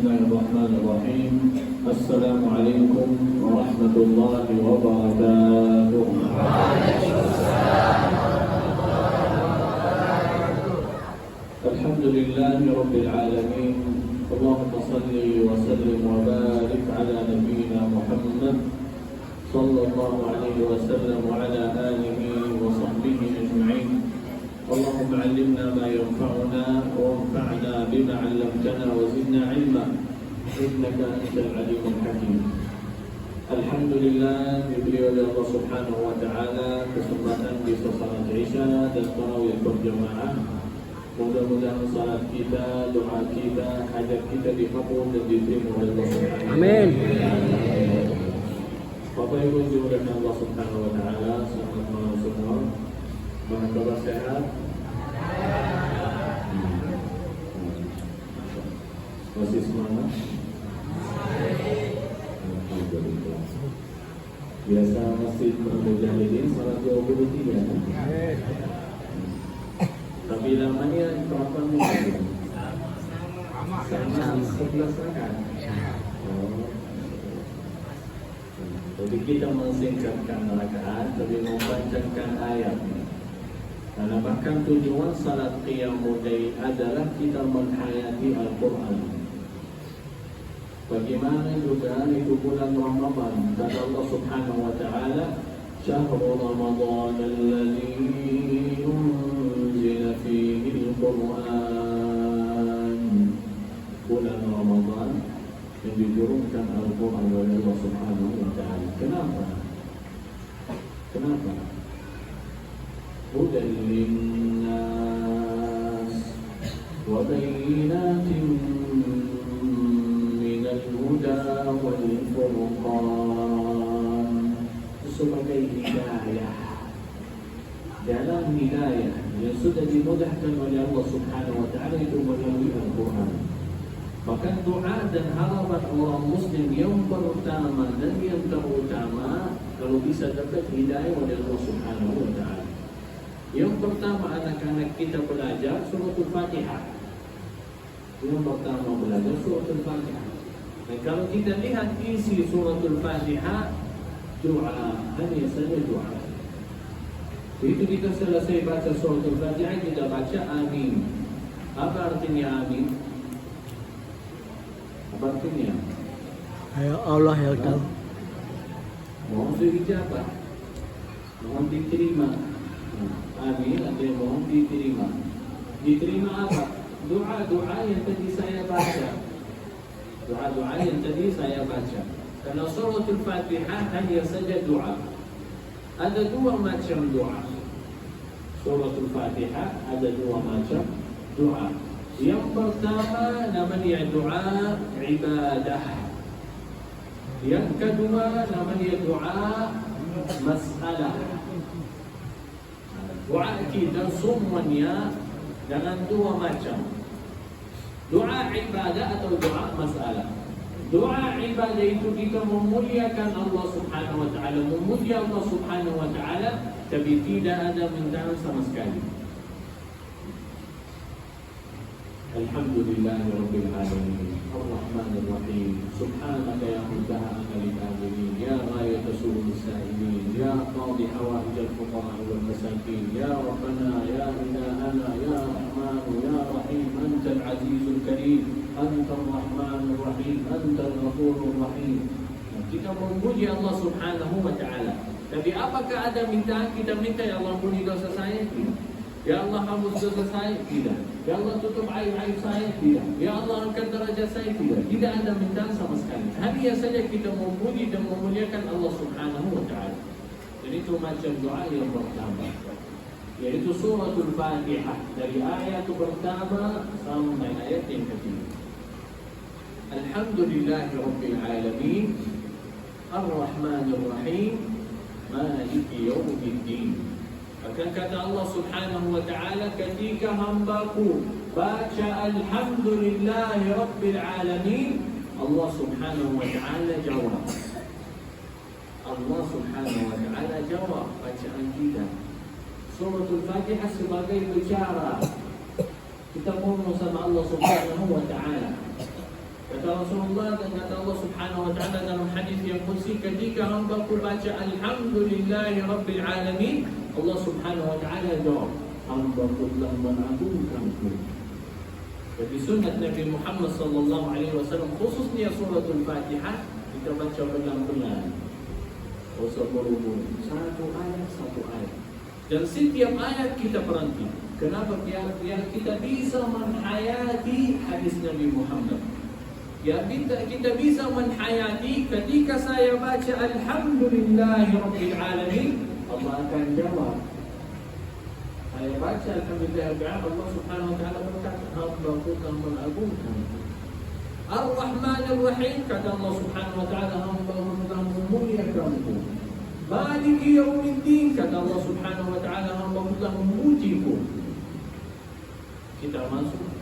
Bismillahirrahmanirrahim. Assalamualaikum warahmatullahi wabarakatuh. Alhamdulillahi rabbil alamin. Allahumma salli wa sallim wa barik ala nabiyyina Muhammad sallallahu alaihi wasallam wa ala alihi wa sahbihi ajma'in. اللهم علمنا ما ينفعنا وانفعنا بما علمتنا وزدنا علما إنك أنت العليم الحكيم. Alhamdulillah diberi oleh Allah Subhanahu wa taala kesempatan bisa salat Isya dan tarawih berjamaah. Mudah-mudahan salat kita, doa kita, hajat kita dikabul dan diterima oleh Allah Subhanahu wa taala. Amin. Bapak Ibu dimudahkan Allah Subhanahu wa taala, selamat malam semua. Mana kabar sehat? Masih semangat? Alhamdulillah. Biasa masih Mujahidin salat 23 kan? Tapi namanya berapa mungkin? Sama 11 rakaat. Jadi kita mensingkatkan rakaat, tapi membacakan ayat. Karena bahkan tujuan salat qiyamul lail adalah kita menghayati Al-Quran. Bagaimana juga itu bulan Ramadan, kata Allah Subhanahu wa taala, "Syahrul Ramadan alladzi unzila fihi al-Quran." Bulan Ramadan yang diturunkan Al-Quran oleh Allah Subhanahu wa taala. Kenapa? هدى للناس وبينات من الهدى والفرقان. Sebagai hidayah, dalam hidayah yang sudah dimudahkan oleh Allah Subhanahu wa taala itu melalui Al-Quran. Bahkan doa dan harapan orang muslim yang pertama dan yang terutama kalau bisa dapat hidayah oleh Allah Subhanahu wa taala. Yang pertama anak-anak kita belajar suratul Fatihah. Yang pertama belajar suratul Fatihah. Dan kalau kita lihat isi suratul Fatihah, doa, hanya saja doa. Begitu kita selesai baca suratul Fatihah, kita baca amin. Apa artinya amin? Apa artinya? Ya Allah yang tahu. Mohon diijabah, mohon diterima. Amin, artinya mohon diterima. Diterima apa? Doa-doa yang tadi saya baca. Doa-doa yang tadi saya baca. Karena suratul Fatihah hanya saja doa. Ada dua macam doa. Suratul Fatihah ada dua macam doa. Yang pertama namanya doa ibadah. Yang kedua namanya doa masalah. Doa kita semuanya dengan dua macam. Doa ibadah atau doa masalah. Doa ibadah itu kita memuliakan Allah Subhanahu wa taala, memuji Allah Subhanahu wa taala, tapi tidak ada mintaan sama sekali. Alhamdulillahi rabbil alamin. Ar-Rahmanir Rahim. Subhanaka ya muntaha amalil amilin, ya ghayata sulul sa'ilin, ya qadi hawaijal fuqara wal masakin, ya Rabbana ya ilahana ya Rahman ya Rahim, antal azizul karim, antar Rahmanur Rahim, antal ghafurur rahim. Kita memuji Allah Subhanahu wa taala. Tapi apakah ada mintaan kita minta ya Allah ampuni dosa saya? Ya Allah hapus dosa saya? Tidak. Ya Allah tutup aib-aib saya? Tidak. Ya Allah angkat derajat saya? Tidak. Tidak ada mintaan sama sekali. Hanya saja kita memuji dan memuliakan Allah Subhanahu wa taala. Jadi itu macam doa yang pertama, yaitu suratul Fatihah dari ayat pertama sampai ayat yang ketiga. Alhamdulillahirabbil alamin, Ar-Rahmanir Rahim, Maliki Yaumiddin. Akan kata Allah Subhanahu wa taala, ketika hambaku baca Alhamdulillahi Rabbil Alamin, Allah Subhanahu wa taala jawab. Allah Subhanahu wa taala jawab bacaan kita. Suratul Fatihah sebagai bicara. Kita ngomong sama Allah Subhanahu wa taala. Kata Rasulullah dan kata Allah Subhanahu wa taala dalam hadis yang qudsi, ketika hamba-Ku baca alhamdulillahi rabbil alamin, Allah Subhanahu wa taala jawab, hamba-Ku telah mengagungkan-Ku. Jadi sunat Nabi Muhammad sallallahu alaihi wasallam, khususnya suratul Fatihah, kita baca pelan-pelan. Usah berhubung satu ayat. Dan setiap ayat kita berhenti. Kenapa? Biar kita bisa menghayati hadis Nabi Muhammad. Ya, kita bisa menghayati ketika saya baca alhamdulillahi rabbil alamin, Allah akan jawab. Saya baca alhamdulillahi rabbil alamin, Allah Subhanahu wa taala berkata, hamba-Ku telah mengagungkan. Ar-Rahmanir Rahim, kata Allah Subhanahu wa taala, hamba-Ku telah memuliakan-Ku. Maliki yaumiddin, kata Allah Subhanahu wa taala, hamba-Ku telah memuji-Ku. Kita masuk